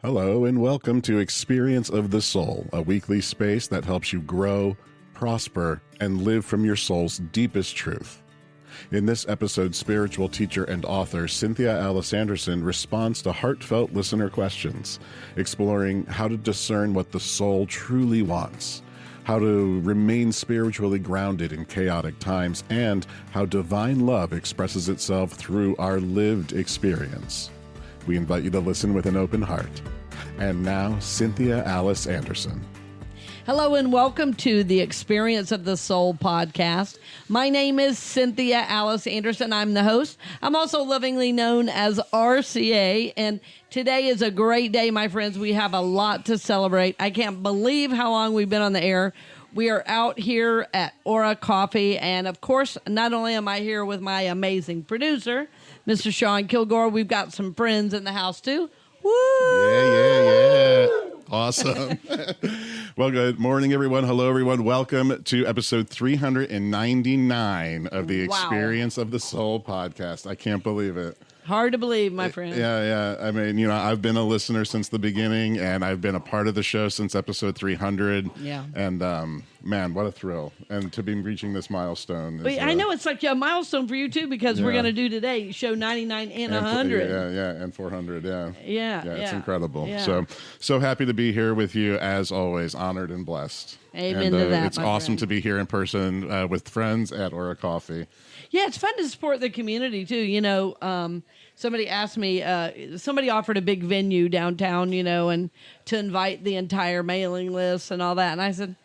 Hello and welcome to Experience of the Soul, a weekly space that helps you grow, prosper, and live from your soul's deepest truth. In this episode, spiritual teacher and author Cynthia Alice Anderson responds to heartfelt listener questions, exploring how to discern what the soul truly wants, how to remain spiritually grounded in chaotic times, and how divine love expresses itself through our lived experience. We invite you to listen with an open heart. And now, Cynthia Alice Anderson. Hello and welcome to the Experience of the Soul podcast. My name is Cynthia Alice Anderson. I'm the host. I'm also lovingly known as RCA, and today is a great day, my friends. We have a lot to celebrate. I can't believe how long we've been on the air. We are out here at Aura Coffee, and of course, not only am I here with my amazing producer, Mr. Sean Kilgore, we've got some friends in the house too. Woo! Yeah. Awesome. Well, good morning, everyone. Hello, everyone. Welcome to episode 399 of the Experience of the Soul podcast. I can't believe it. Hard to believe, my friend. Yeah. I mean, I've been a listener since the beginning, and I've been a part of the show since episode 300. Yeah. And, man, what a thrill. And to be reaching this milestone. I know it's like a milestone for you, too, because we're going to do today show 99 and 100. And 400, Yeah. It's incredible. Yeah. So happy to be here with you, as always, honored and blessed. Amen to that, It's awesome to be here in person with friends at Aura Coffee. Yeah, it's fun to support the community, too. Somebody asked me, somebody offered a big venue downtown, and to invite the entire mailing list and all that. And I said,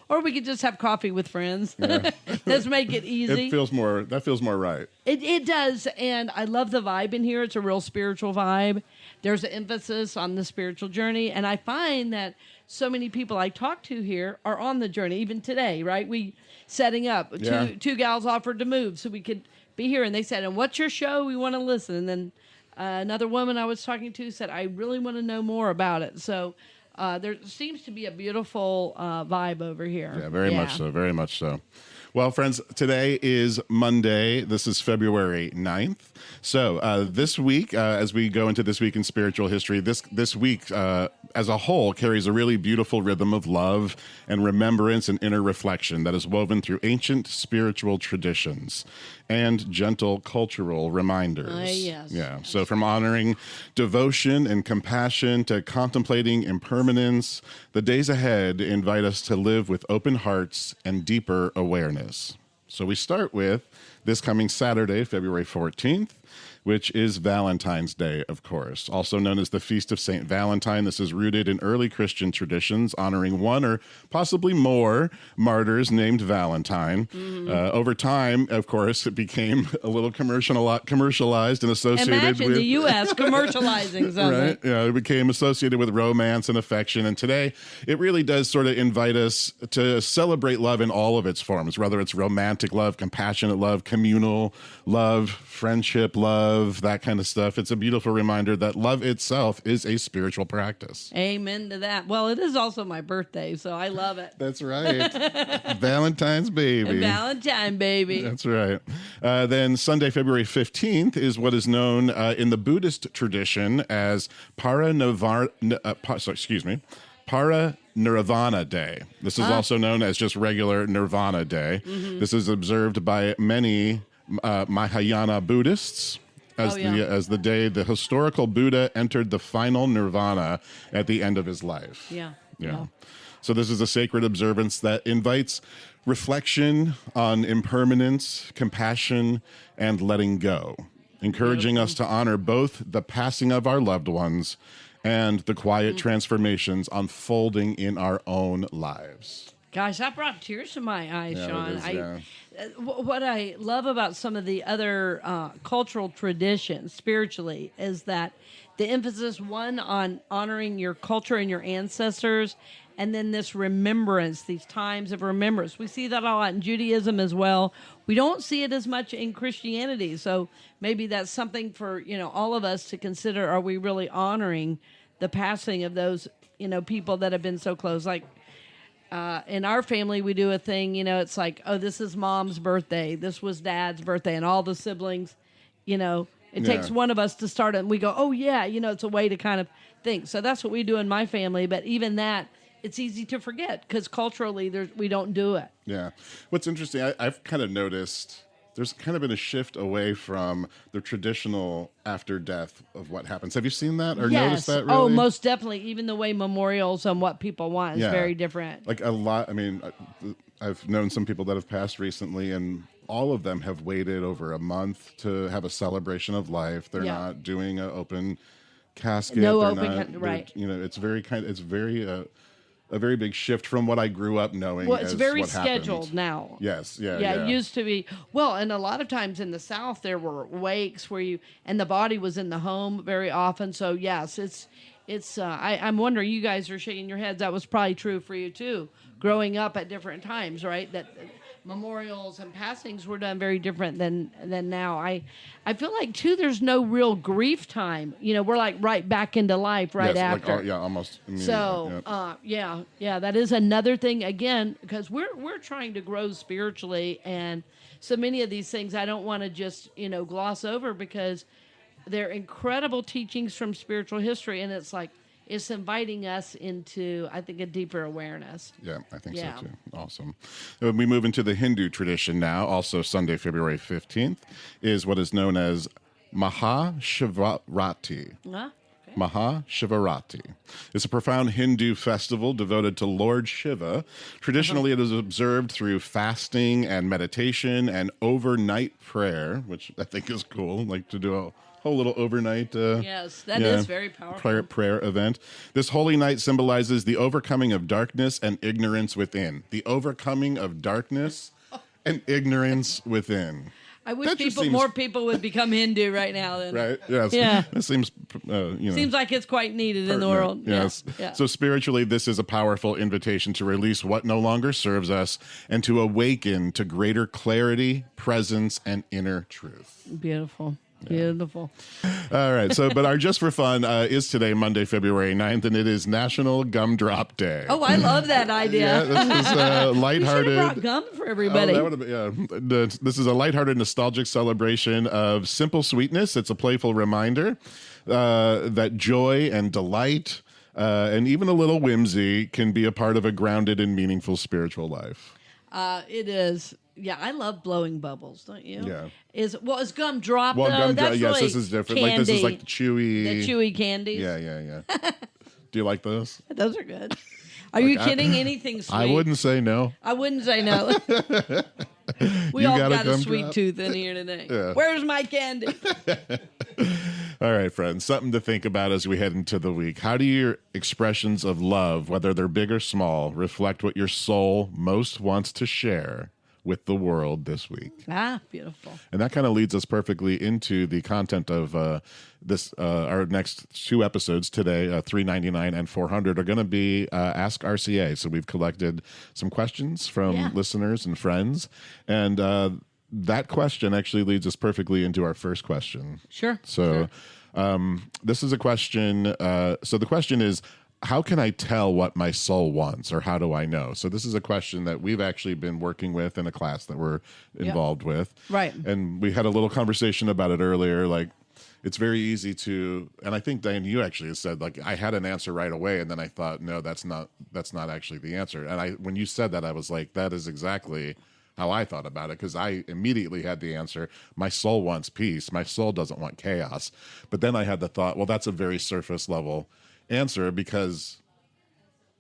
or we could just have coffee with friends. Yeah. Let's make it easy. That feels more right. It does. And I love the vibe in here. It's a real spiritual vibe. There's an emphasis on the spiritual journey. And I find that so many people I talk to here are on the journey, even today, right? We setting up. Two gals offered to move so we could be here. And they said, and what's your show? We want to listen. And then another woman I was talking to said, I really want to know more about it. So there seems to be a beautiful vibe over here. Yeah, very much so. Well, friends, today is Monday. This is February 9th. So this week, as we go into This Week in Spiritual History, this week as a whole carries a really beautiful rhythm of love and remembrance and inner reflection that is woven through ancient spiritual traditions and gentle cultural reminders. Yes. Yeah. So from honoring devotion and compassion to contemplating impermanence, the days ahead invite us to live with open hearts and deeper awareness. So we start with this coming Saturday, February 14th, which is Valentine's Day, of course, also known as the Feast of St. Valentine. This is rooted in early Christian traditions, honoring one or possibly more martyrs named Valentine. Mm-hmm. Over time, of course, it became a little commercialized and associated Imagine with... the U.S. commercializing something. Right? Yeah, it became associated with romance and affection. And today, it really does sort of invite us to celebrate love in all of its forms, whether it's romantic love, compassionate love, communal love, friendship love, that kind of stuff. It's a beautiful reminder that love itself is a spiritual practice. Amen to that. Well, it is also my birthday, so I love it. That's right. Valentine's baby. Valentine baby. That's right. Then Sunday, February 15th is what is known in the Buddhist tradition as Parinirvana Day. This is also known as just regular Nirvana Day. Mm-hmm. This is observed by many Mahayana Buddhists as the day the historical Buddha entered the final nirvana at the end of his life. Yeah. So this is a sacred observance that invites reflection on impermanence, compassion, and letting go, encouraging us to honor both the passing of our loved ones and the quiet transformations unfolding in our own lives. Gosh, that brought tears to my eyes, Sean. Is, what I love about some of the other cultural traditions spiritually is that the emphasis, one, on honoring your culture and your ancestors, and then this remembrance, these times of remembrance. We see that a lot in Judaism as well. We don't see it as much in Christianity. So maybe that's something for, all of us to consider. Are we really honoring the passing of those, people that have been so close? Like, in our family, we do a thing, it's like, oh, this is mom's birthday. This was dad's birthday. And all the siblings, It Yeah. takes one of us to start it, and we go, oh, yeah, it's a way to kind of think. So that's what we do in my family. But even that, it's easy to forget because culturally we don't do it. Yeah. What's interesting, I've kind of noticed there's kind of been a shift away from the traditional after death of what happens. Have you seen that or noticed that really? Oh, most definitely. Even the way memorials and what people want is very different. Like a lot, I mean, I've known some people that have passed recently, and all of them have waited over a month to have a celebration of life. They're not doing an open casket. No They're open, not, right. It's very a very big shift from what I grew up knowing. Well, it's as very what scheduled happened. now. Yes, yeah. It used to be. Well, and a lot of times in the South, there were wakes where and the body was in the home very often. So, yes, I'm wondering, you guys are shaking your heads. That was probably true for you, too, growing up at different times, right? That memorials and passings were done very different than now. I feel like, too, there's no real grief time. We're like right back into life after. Like, almost immediately. So, that is another thing, again, because we're trying to grow spiritually, and so many of these things I don't want to just, gloss over because they're incredible teachings from spiritual history, and it's inviting us into, I think, a deeper awareness. Yeah, I think so too. Awesome. We move into the Hindu tradition now. Also, Sunday, February 15th, is what is known as Mahashivarati. Mahashivarati. It's a profound Hindu festival devoted to Lord Shiva. Traditionally, it is observed through fasting and meditation and overnight prayer, which I think is cool, like to do a whole little overnight yes, that is very powerful. prayer event. This holy night symbolizes the overcoming of darkness and ignorance within. The overcoming of darkness and ignorance within. I wish more people would become Hindu right now. Then. Right? Yes. Yeah. It seems, seems like it's quite needed in the world. Yes. Yeah. So spiritually, this is a powerful invitation to release what no longer serves us and to awaken to greater clarity, presence, and inner truth. Beautiful. Beautiful. All right. So, but our Just for Fun is today, Monday, February 9th, and it is National Gumdrop Day. Oh, I love that idea. Yeah, this is lighthearted. We should have brought gum for everybody. That would have been, this is a lighthearted, nostalgic celebration of simple sweetness. It's a playful reminder that joy and delight and even a little whimsy can be a part of a grounded and meaningful spiritual life. It is. Yeah, I love blowing bubbles, don't you? Yeah. Is gumdrop though? That's really this is different. Candy. Like this is like the chewy candies. Yeah. Do you like those? Those are good. Are you kidding? Anything sweet? I wouldn't say no. I wouldn't say no. We all got a sweet tooth in here today. Yeah. Where's my candy? All right, friends, something to think about as we head into the week. How do your expressions of love, whether they're big or small, reflect what your soul most wants to share with the world this week? Beautiful. And that kind of leads us perfectly into the content of our next two episodes today. 399 and 400 are going to be Ask RCA. So we've collected some questions from listeners and friends, and that question actually leads us perfectly into our first question. Sure. So this is a question. So the question is, how can I tell what my soul wants, or how do I know? So this is a question that we've actually been working with in a class that we're involved with. Right. And we had a little conversation about it earlier. Like, it's very easy to, and I think, Diane, you actually said, like, I had an answer right away, and then I thought, no, that's not actually the answer. And when you said that, I was like, that is exactly how I thought about it, because I immediately had the answer. My soul wants peace. My soul doesn't want chaos. But then I had the thought, well, that's a very surface level answer, because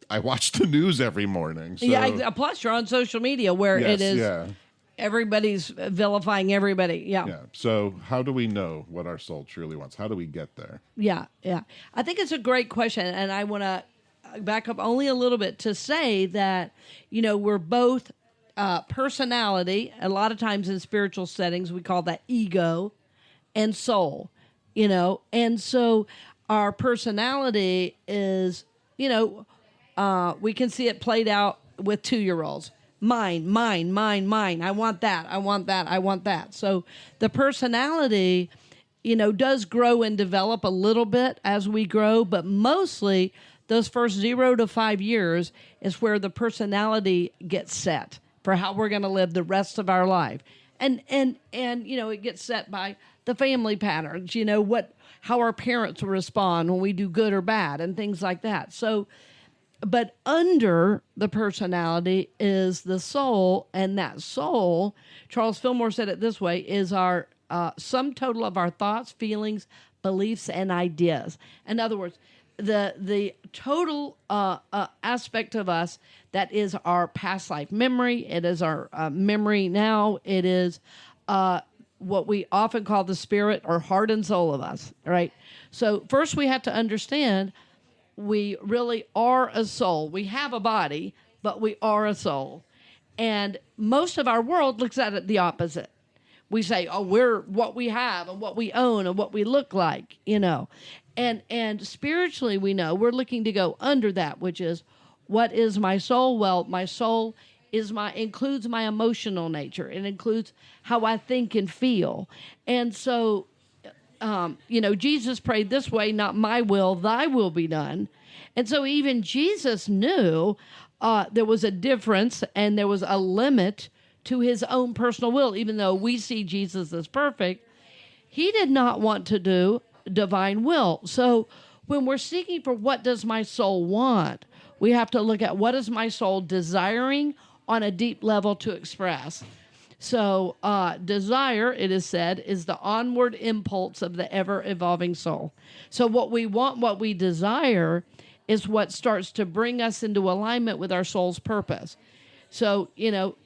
I watch the news every morning. So. Yeah, plus you're on social media where it is everybody's vilifying everybody. Yeah. So how do we know what our soul truly wants? How do we get there? Yeah. I think it's a great question, and I want to back up only a little bit to say that, we're both personality. A lot of times in spiritual settings, we call that ego and soul, and so our personality is, we can see it played out with 2-year-olds. Mine. I want that. So the personality, does grow and develop a little bit as we grow, but mostly those first 0 to 5 years is where the personality gets set for how we're going to live the rest of our life. And it gets set by the the family patterns, how our parents respond when we do good or bad and things like that. So, but under the personality is the soul, and that soul, Charles Fillmore said it this way, is our sum total of our thoughts, feelings, beliefs, and ideas. In other words, the total aspect of us that is our past life memory. It is our memory now. It is what we often call the spirit or heart and soul of us, right? So first we have to understand we really are a soul. We have a body, but we are a soul. And most of our world looks at it the opposite. We say, oh, we're what we have and what we own and what we look like, And spiritually, we know we're looking to go under that, which is, what is my soul? Well, my soul includes my emotional nature. It includes how I think and feel. And so, Jesus prayed this way, not my will, thy will be done. And so even Jesus knew there was a difference and there was a limit to his own personal will. Even though we see Jesus as perfect, he did not want to do divine will. So when we're seeking for what does my soul want, we have to look at what is my soul desiring on a deep level to express. So desire, it is said, is the onward impulse of the ever-evolving soul. So what we want, what we desire, is what starts to bring us into alignment with our soul's purpose. So,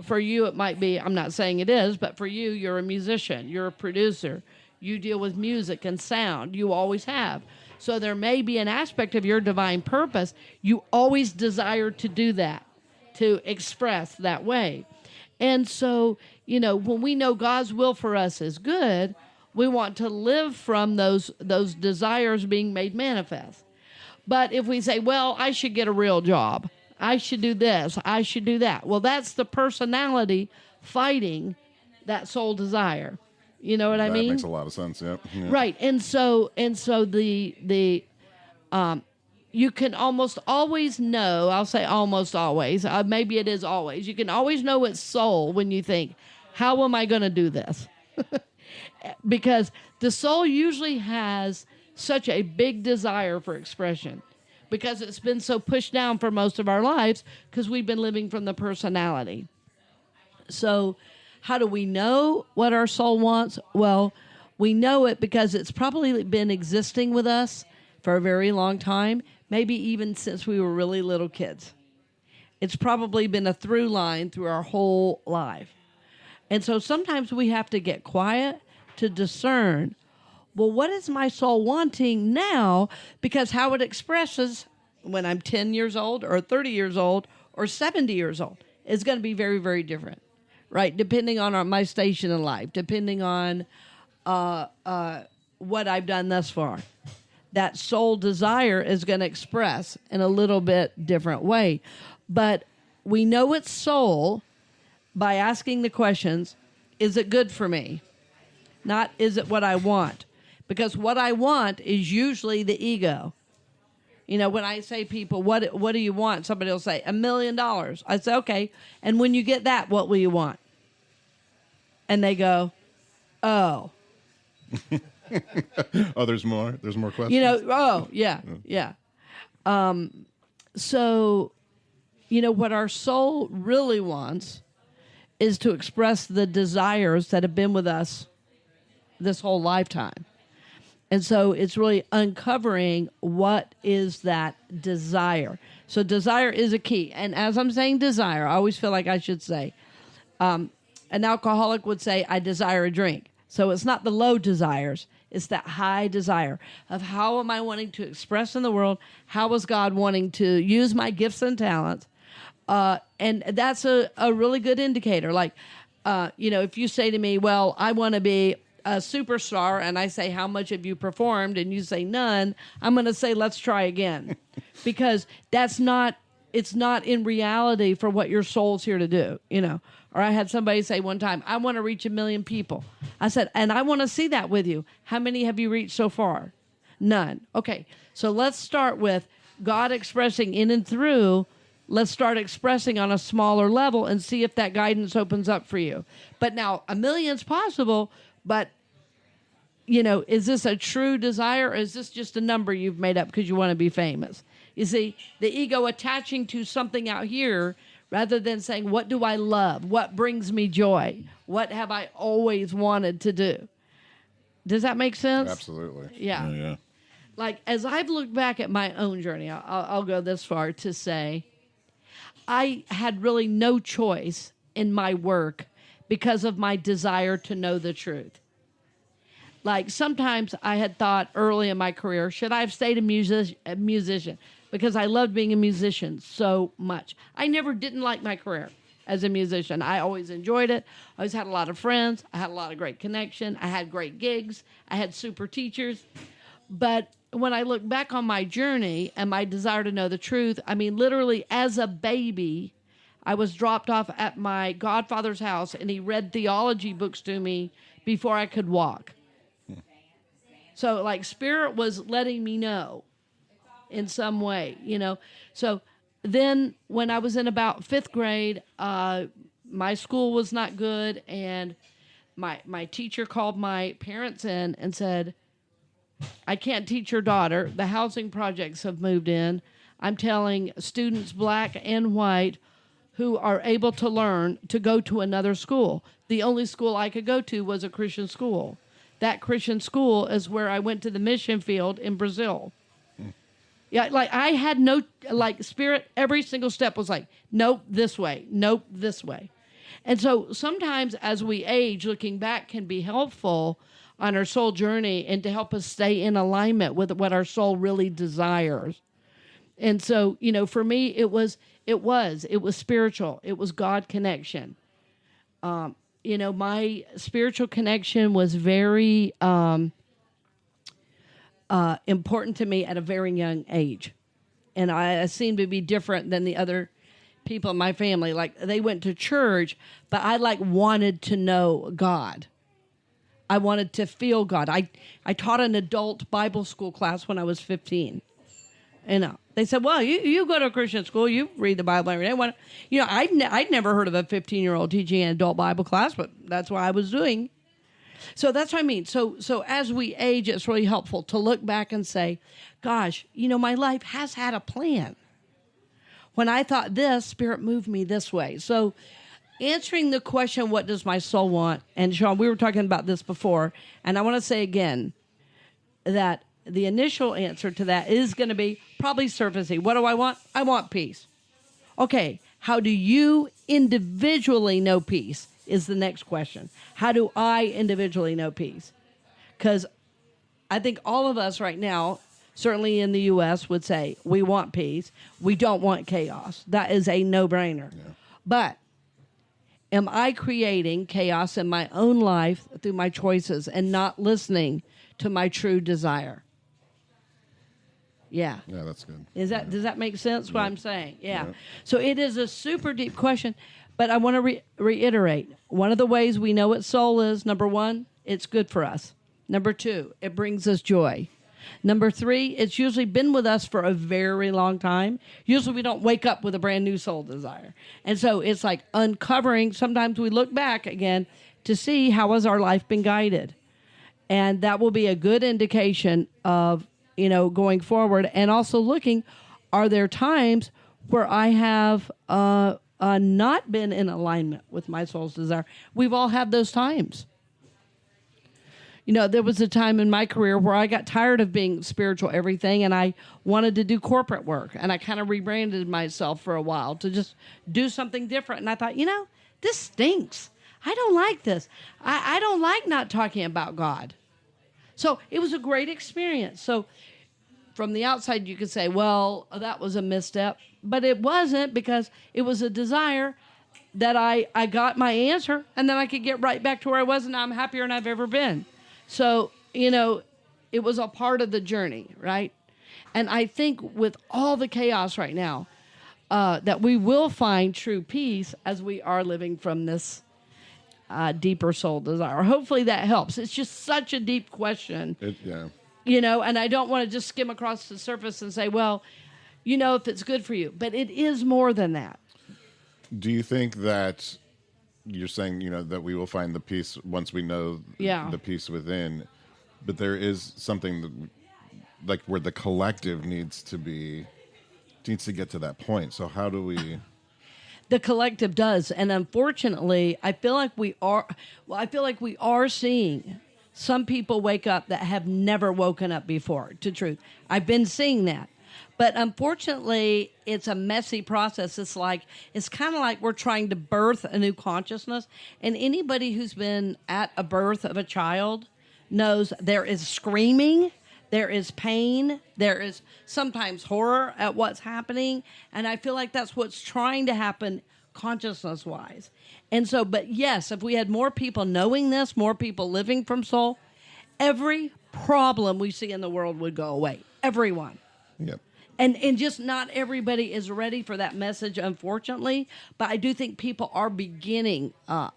for you, it might be, I'm not saying it is, but for you, you're a musician, you're a producer, you deal with music and sound, you always have. So there may be an aspect of your divine purpose, you always desire to do that, to express that way. And so, when we know God's will for us is good, we want to live from those desires being made manifest. But if we say, well, I should get a real job, I should do this, I should do that. Well, that's the personality fighting that soul desire. You know what I mean? That makes a lot of sense, yeah. Right. And so the you can almost always know, I'll say almost always, maybe it is always, you can always know it's soul when you think, how am I going to do this? Because the soul usually has such a big desire for expression, because it's been so pushed down for most of our lives because we've been living from the personality. So how do we know what our soul wants? Well, we know it because it's probably been existing with us for a very long time, maybe even since we were really little kids. It's probably been a through line through our whole life. And so sometimes we have to get quiet to discern, well, what is my soul wanting now? Because how it expresses when I'm 10 years old or 30 years old or 70 years old is going to be very, very different, right? Depending on my station in life, depending on what I've done thus far. That soul desire is going to express in a little bit different way. But we know it's soul by asking the questions, is it good for me? Not, is it what I want? Because what I want is usually the ego. When I say people, what do you want? Somebody will say, $1 million. I say, okay. And when you get that, what will you want? And they go, oh. Oh, there's more? There's more questions? Yeah. So, what our soul really wants is to express the desires that have been with us this whole lifetime. And so it's really uncovering what is that desire. So desire is a key. And as I'm saying desire, I always feel like I should say, an alcoholic would say, I desire a drink. So it's not the low desires. It's that high desire of how am I wanting to express in the world? How is God wanting to use my gifts and talents? And that's a really good indicator. Like, if you say to me, well, I want to be a superstar, and I say, how much have you performed? And you say none, I'm going to say, let's try again. Because it's not in reality for what your soul's here to do, Or I had somebody say one time, I want to reach 1 million people. I said, and I want to see that with you. How many have you reached so far? None. Okay, so let's start with God expressing in and through. Let's start expressing on a smaller level and see if that guidance opens up for you. But now 1 million's possible, but is this a true desire, or is this just a number you've made up because you want to be famous? You see, the ego attaching to something out here rather than saying, what do I love? What brings me joy? What have I always wanted to do? Does that make sense? Absolutely. Yeah. Yeah. Like, as I've looked back at my own journey, I'll go this far to say I had really no choice in my work because of my desire to know the truth. Like, sometimes I had thought early in my career, should I have stayed a musician? Because I loved being a musician so much. I never didn't like my career as a musician. I always enjoyed it. I always had a lot of friends. I had a lot of great connection. I had great gigs. I had super teachers. But when I look back on my journey and my desire to know the truth, I mean, literally as a baby, I was dropped off at my godfather's house, and he read theology books to me before I could walk. So, like, Spirit was letting me know in some way, So then when I was in about 5th grade, my school was not good, and my teacher called my parents in and said, I can't teach your daughter. The housing projects have moved in. I'm telling students, black and white, who are able to learn, to go to another school. The only school I could go to was a Christian school. That Christian school is where I went to the mission field in Brazil. Yeah, like, I had no, like, Spirit, every single step was like, nope, this way, nope, this way. And so sometimes as we age, looking back can be helpful on our soul journey and to help us stay in alignment with what our soul really desires. And so, for me, it was spiritual. It was God connection. My spiritual connection was very important to me at a very young age. And I seemed to be different than the other people in my family. Like, they went to church, but I wanted to know God. I wanted to feel God. I taught an adult Bible school class when I was 15. They said, well, you go to a Christian school, you read the Bible every day. I'd never heard of a 15-year-old teaching an adult Bible class, but that's what I was doing. So that's what I mean. So as we age, it's really helpful to look back and say, gosh, my life has had a plan. When I thought this, Spirit moved me this way. So answering the question, what does my soul want? And Sean, we were talking about this before, and I want to say again that the initial answer to that is going to be probably surfacey. What do I want? I want peace. Okay, how do you individually know peace is the next question. How do I individually know peace? Because I think all of us right now, certainly in the U.S., would say we want peace. We don't want chaos. That is a no-brainer. Yeah. But am I creating chaos in my own life through my choices and not listening to my true desire? Yeah. Yeah, that's good. Does that make sense what I'm saying? Yeah. So it is a super deep question, but I want to reiterate. One of the ways we know what soul is, number 1, it's good for us. Number 2, it brings us joy. Number 3, it's usually been with us for a very long time. Usually we don't wake up with a brand new soul desire. And so it's like uncovering. Sometimes we look back again to see how has our life been guided. And that will be a good indication of, going forward. And also looking, are there times where I have not been in alignment with my soul's desire? We've all had those times. There was a time in my career where I got tired of being spiritual everything, and I wanted to do corporate work. And I kind of rebranded myself for a while to just do something different. And I thought, this stinks. I don't like this. I don't like not talking about God. So it was a great experience. So from the outside, you could say, well, that was a misstep. But it wasn't, because it was a desire that I got my answer, and then I could get right back to where I was, and now I'm happier than I've ever been. So, it was a part of the journey, right? And I think with all the chaos right now, that we will find true peace as we are living from this deeper soul desire. Hopefully that helps. It's just such a deep question. And I don't want to just skim across the surface and say, well, if it's good for you. But it is more than that. Do you think that you're saying, that we will find the peace once we know the peace within? But there is something that, like, where the collective needs to get to that point. So how do we? The collective does, and unfortunately, I feel like we are. Well, I feel like we are seeing some people wake up that have never woken up before to truth. I've been seeing that, but unfortunately, it's a messy process. It's kind of like we're trying to birth a new consciousness, and anybody who's been at a birth of a child knows there is screaming. There is pain. There is sometimes horror at what's happening. And I feel like that's what's trying to happen consciousness-wise. And so, but yes, if we had more people knowing this, more people living from soul, every problem we see in the world would go away. Everyone. Yep. And just not everybody is ready for that message, unfortunately. But I do think people are beginning, to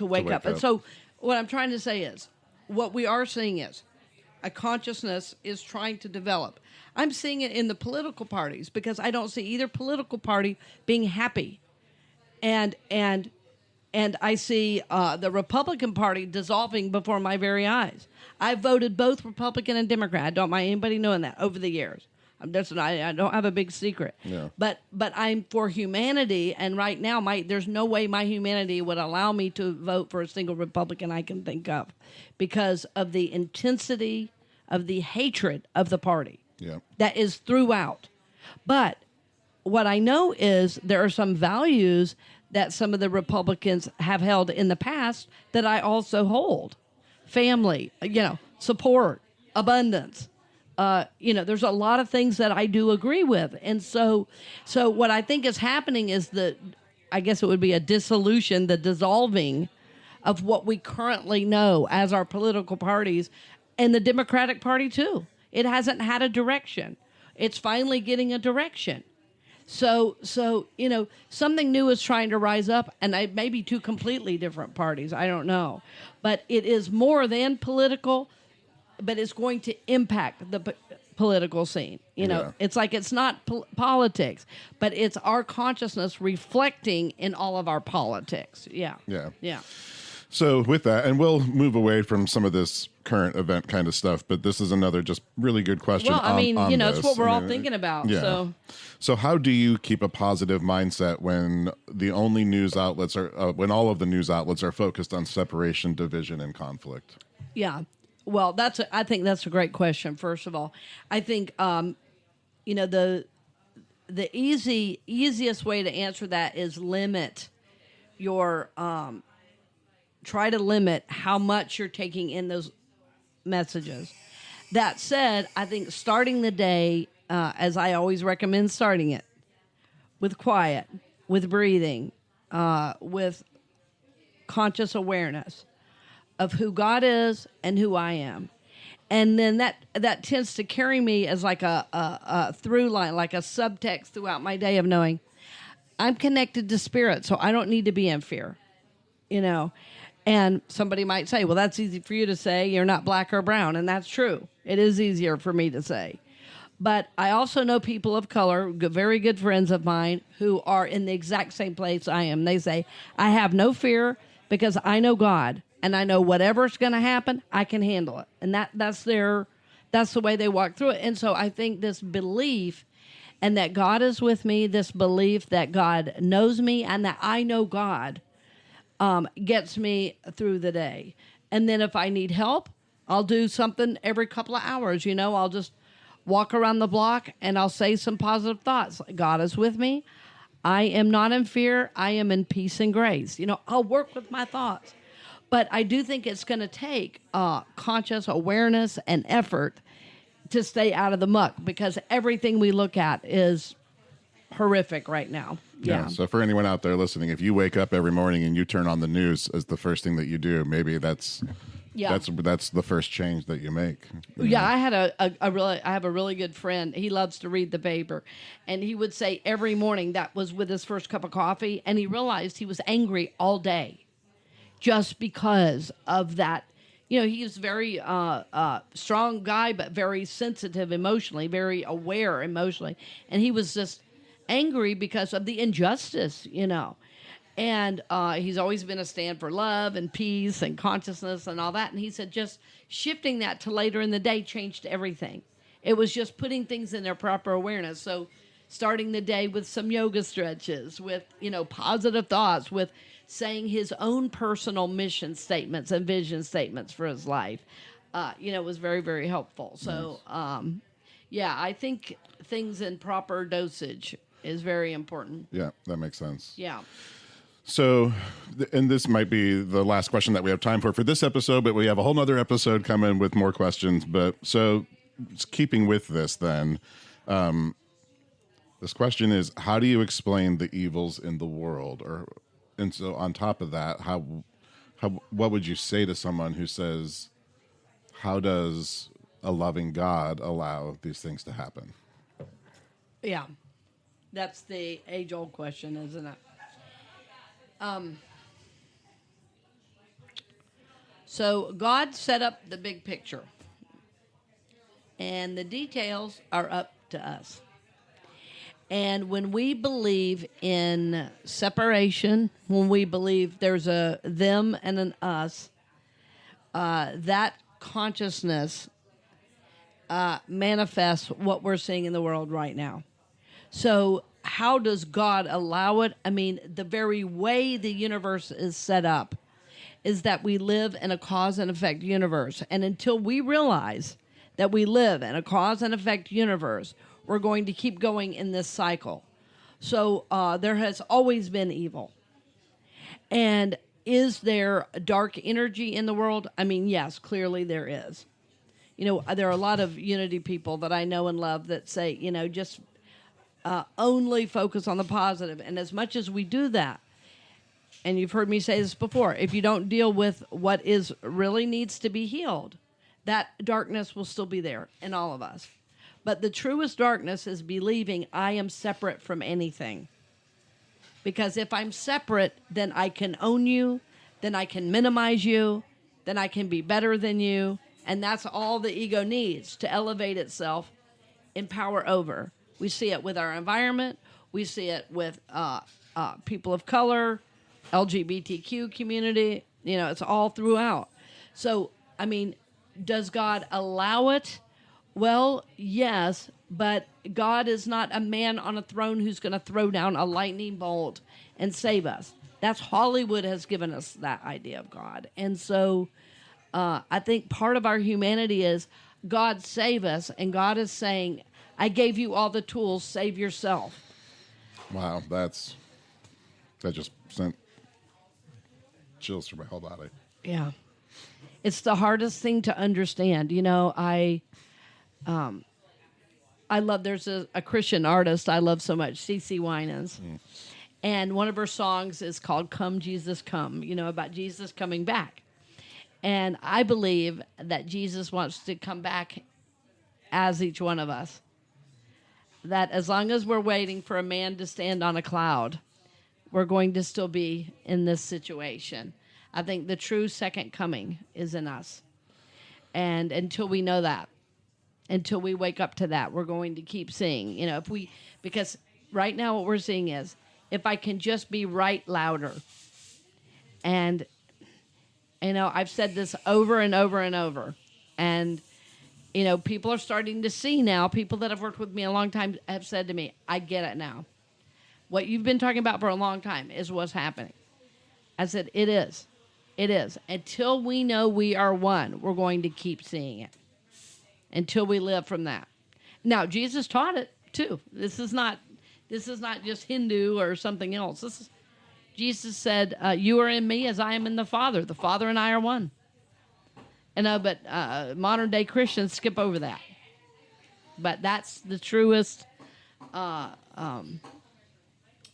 wake up. And so what I'm trying to say is, what we are seeing is, a consciousness is trying to develop. I'm seeing it in the political parties because I don't see either political party being happy, and I see the Republican Party dissolving before my very eyes. I voted both Republican and Democrat. I don't mind anybody knowing that over the years. I don't have a big secret. Yeah. But I'm for humanity, and right now there's no way my humanity would allow me to vote for a single Republican I can think of because of the intensity of the hatred of the party that is throughout. But what I know is there are some values that some of the Republicans have held in the past that I also hold. Family, support, abundance. There's a lot of things that I do agree with. And so what I think is happening is I guess it would be a dissolution, the dissolving of what we currently know as our political parties, and the Democratic Party too. It hasn't had a direction. It's finally getting a direction. So something new is trying to rise up, and it may be two completely different parties. I don't know. But it is more than political, but it's going to impact the political scene. It's like it's not politics, but it's our consciousness reflecting in all of our politics. Yeah. So with that, and we'll move away from some of this current event kind of stuff, but this is another just really good question. Well, it's what we're all thinking about. Yeah. So how do you keep a positive mindset when the only news outlets when all of the news outlets are focused on separation, division, and conflict? Yeah. Well, I think that's a great question. First of all, I think the easiest way to answer that is limit your try to limit how much you're taking in those messages. That said, I think starting the day, as I always recommend starting it, with quiet, with breathing, with conscious awareness of who God is and who I am. And then that tends to carry me as like a through line, like a subtext throughout my day of knowing I'm connected to spirit, so I don't need to be in fear, And somebody might say, well, that's easy for you to say. You're not black or brown. And that's true. It is easier for me to say. But I also know people of color, very good friends of mine, who are in the exact same place I am. They say, I have no fear because I know God. And I know whatever's going to happen, I can handle it. And that's the way they walk through it. And so I think this belief and that God is with me, this belief that God knows me and that I know God, gets me through the day. And then if I need help, I'll do something every couple of hours. I'll just walk around the block and I'll say some positive thoughts. God is with me. I am not in fear. I am in peace and grace. I'll work with my thoughts. But I do think it's going to take conscious awareness and effort to stay out of the muck because everything we look at is horrific right now. Yeah. So for anyone out there listening, if you wake up every morning and you turn on the news as the first thing that you do, maybe that's the first change that you make. Yeah, I had I have a really good friend. He loves to read the paper, and he would say every morning that was with his first cup of coffee, and he realized he was angry all day, just because of that. He was very strong guy, but very sensitive emotionally, very aware emotionally, and he was just angry because of the injustice, And he's always been a stand for love and peace and consciousness and all that. And he said just shifting that to later in the day changed everything. It was just putting things in their proper awareness. So starting the day with some yoga stretches, with, positive thoughts, with saying his own personal mission statements and vision statements for his life, was very, very helpful. So, I think things in proper dosage is very important. Yeah, that makes sense. Yeah. So, and this might be the last question that we have time for this episode, but we have a whole nother episode coming with more questions. But so, keeping with this then, this question is, how do you explain the evils in the world? And so on top of that, what would you say to someone who says, how does a loving God allow these things to happen? Yeah. That's the age-old question, isn't it? So God set up the big picture, and the details are up to us. And when we believe in separation, when we believe there's a them and an us, that consciousness manifests what we're seeing in the world right now. So how does God allow it? I mean, the very way the universe is set up is that we live in a cause and effect universe. And until we realize that we live in a cause and effect universe, we're going to keep going in this cycle. So there has always been evil. And is there dark energy in the world? I mean, yes, clearly there is. There are a lot of unity people that I know and love that say, just only focus on the positive. And as much as we do that, and you've heard me say this before, if you don't deal with what is really needs to be healed, that darkness will still be there in all of us. But the truest darkness is believing I am separate from anything. Because if I'm separate, then I can own you, then I can minimize you, then I can be better than you. And that's all the ego needs to elevate itself in power over. We see it with our environment. We see it with people of color, LGBTQ community. It's all throughout. So, I mean, does God allow it? Well, yes, but God is not a man on a throne who's going to throw down a lightning bolt and save us. That's Hollywood has given us that idea of God. And so I think part of our humanity is God save us, and God is saying, I gave you all the tools, save yourself. Wow, that just sent chills through my whole body. Yeah. It's the hardest thing to understand. I love, there's a Christian artist I love so much, CeCe Winans. And one of her songs is called Come, Jesus, Come, about Jesus coming back. And I believe that Jesus wants to come back as each one of us. That as long as we're waiting for a man to stand on a cloud, we're going to still be in this situation. I think the true second coming is in us. And until we know that, until we wake up to that, we're going to keep seeing, because right now what we're seeing is, if I can just be right louder. And, I've said this over and over and over. And, people are starting to see now, people that have worked with me a long time have said to me, I get it now. What you've been talking about for a long time is what's happening. I said, it is. It is. Until we know we are one, we're going to keep seeing it. Until we live from that. Now, Jesus taught it too. This is not just Hindu or something else. Jesus said, you are in me as I am in the Father. The Father and I are one. But modern day Christians skip over that. But that's the truest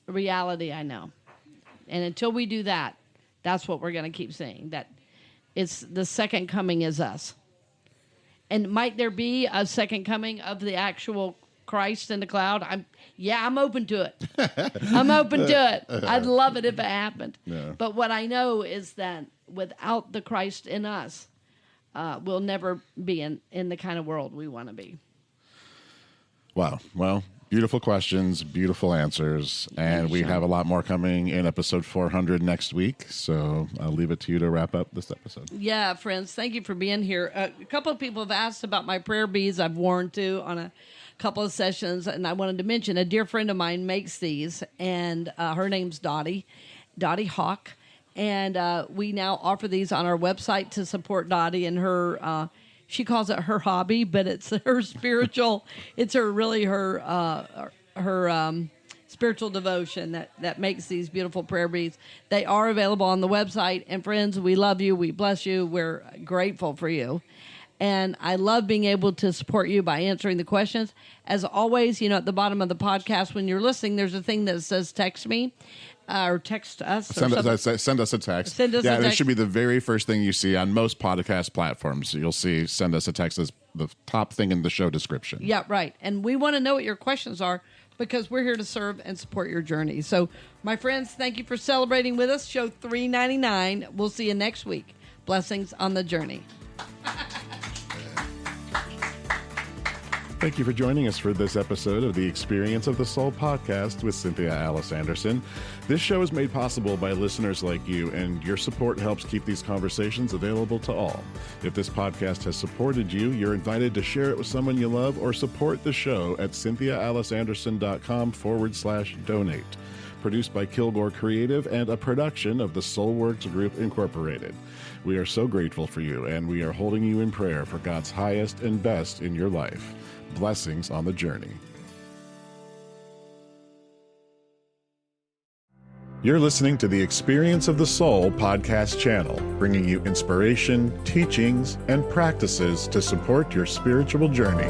reality I know. And until we do that, that's what we're going to keep saying. That it's the second coming is us. And might there be a second coming of the actual Christ in the cloud? I'm open to it. I'm open to it. I'd love it if it happened. Yeah. But what I know is that without the Christ in us, we'll never be in the kind of world we want to be. Wow. Well, Beautiful questions, beautiful answers, and we have a lot more coming in episode 400 next week. So I'll leave it to you to wrap up this episode. Yeah, friends, thank you for being here. A couple of people have asked about my prayer beads. I've worn to on a couple of sessions, and I wanted to mention a dear friend of mine makes these, and her name's Dottie Hawk, and we now offer these on our website to support Dottie and her. She calls it her hobby, but it's her spiritual. It's her spiritual devotion that makes these beautiful prayer beads. They are available on the website. And friends, we love you. We bless you. We're grateful for you. And I love being able to support you by answering the questions. As always, at the bottom of the podcast, when you're listening, there's a thing that says text me. Or text us. Send us a text. Send us a text. It should be the very first thing you see on most podcast platforms. You'll see send us a text as the top thing in the show description. Yeah, right. And we want to know what your questions are because we're here to serve and support your journey. So, my friends, thank you for celebrating with us. Show 399. We'll see you next week. Blessings on the journey. Thank you for joining us for this episode of the Experience of the Soul podcast with Cynthia Alice Anderson. This show is made possible by listeners like you, and your support helps keep these conversations available to all. If this podcast has supported you, you're invited to share it with someone you love or support the show at cynthiaaliceanderson.com/donate. Produced by Kilgore Creative and a production of the Soulworks Group Incorporated. We are so grateful for you, and we are holding you in prayer for God's highest and best in your life. Blessings on the journey. You're listening to the Experience of the Soul podcast channel, bringing you inspiration, teachings, and practices to support your spiritual journey.